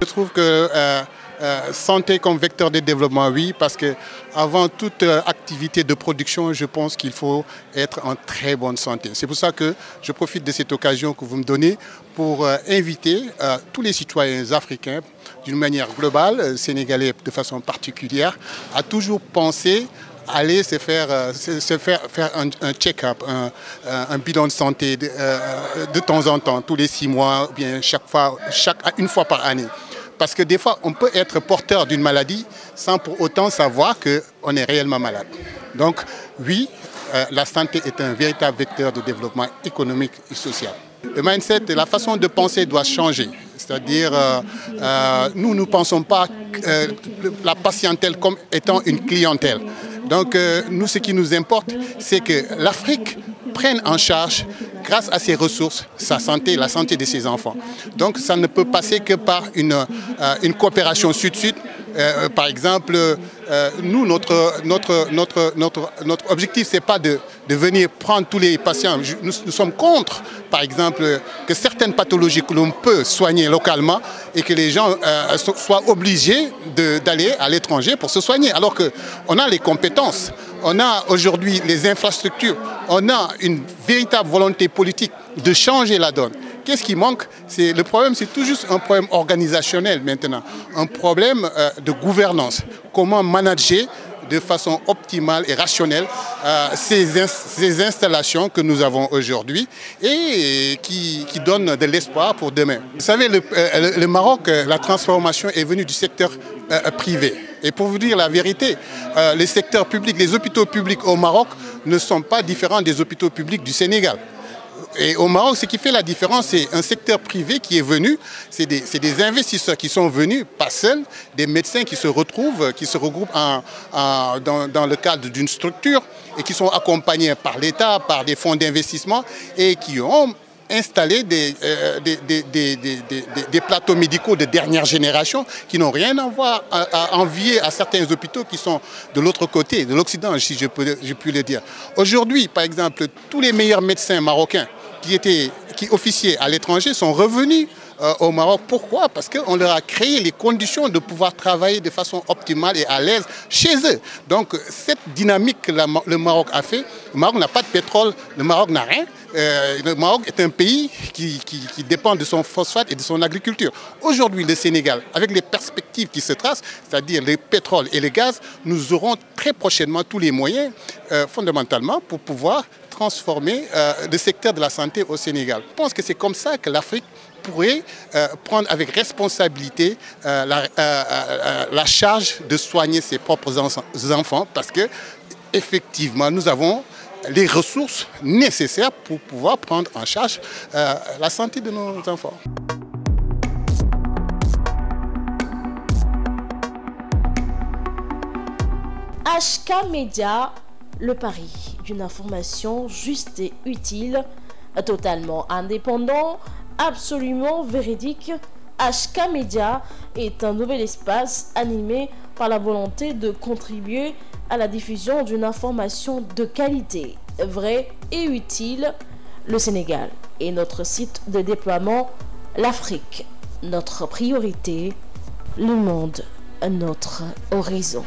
Je trouve que santé comme vecteur de développement, oui, parce que avant toute activité de production, je pense qu'il faut être en très bonne santé. C'est pour ça que je profite de cette occasion que vous me donnez pour inviter tous les citoyens africains, d'une manière globale, sénégalais de façon particulière, à toujours penser aller se faire un check-up, un bilan de santé de temps en temps, tous les 6 mois, ou bien une fois par année. Parce que des fois, on peut être porteur d'une maladie sans pour autant savoir qu'on est réellement malade. Donc oui, la santé est un véritable vecteur de développement économique et social. Le mindset, la façon de penser doit changer. C'est-à-dire, nous ne pensons pas la patientèle comme étant une clientèle. Donc nous, ce qui nous importe, c'est que l'Afrique prenne en charge, grâce à ses ressources, sa santé, la santé de ses enfants. Donc ça ne peut passer que par une coopération sud-sud. Par exemple, nous, notre objectif, ce n'est pas de venir prendre tous les patients. Nous sommes contre, par exemple, que certaines pathologies que l'on peut soigner localement et que les gens soient obligés d'aller à l'étranger pour se soigner. Alors qu'on a les compétences, on a aujourd'hui les infrastructures, on a une véritable volonté politique de changer la donne. Qu'est-ce qui manque? Le problème, c'est tout juste un problème organisationnel maintenant, un problème de gouvernance. Comment manager de façon optimale et rationnelle ces installations que nous avons aujourd'hui et qui donnent de l'espoir pour demain. Vous savez, le Maroc, la transformation est venue du secteur privé. Et pour vous dire la vérité, les secteurs publics, les hôpitaux publics au Maroc ne sont pas différents des hôpitaux publics du Sénégal. Et au Maroc, ce qui fait la différence, c'est un secteur privé qui est venu, c'est des investisseurs qui sont venus, pas seuls, des médecins qui se regroupent dans le cadre d'une structure et qui sont accompagnés par l'État, par des fonds d'investissement et qui ont installé des plateaux médicaux de dernière génération qui n'ont rien à envier à certains hôpitaux qui sont de l'autre côté, de l'Occident, si je puis le dire. Aujourd'hui, par exemple, tous les meilleurs médecins marocains qui officiaient à l'étranger sont revenus au Maroc. Pourquoi? Parce qu'on leur a créé les conditions de pouvoir travailler de façon optimale et à l'aise chez eux. Donc cette dynamique que le Maroc a fait, le Maroc n'a pas de pétrole, le Maroc n'a rien. Le Maroc est un pays qui dépend de son phosphate et de son agriculture. Aujourd'hui, le Sénégal, avec les perspectives qui se tracent, c'est-à-dire le pétrole et le gaz, nous aurons très prochainement tous les moyens, fondamentalement, pour pouvoir transformer le secteur de la santé au Sénégal. Je pense que c'est comme ça que l'Afrique pourrait prendre avec responsabilité la charge de soigner ses propres enfants parce que effectivement nous avons les ressources nécessaires pour pouvoir prendre en charge la santé de nos enfants. HK Média, le pari d'une information juste et utile, totalement indépendant, absolument véridique. HK Média est un nouvel espace animé par la volonté de contribuer à la diffusion d'une information de qualité, vraie et utile. Le Sénégal est notre site de déploiement, l'Afrique, notre priorité, le monde, notre horizon.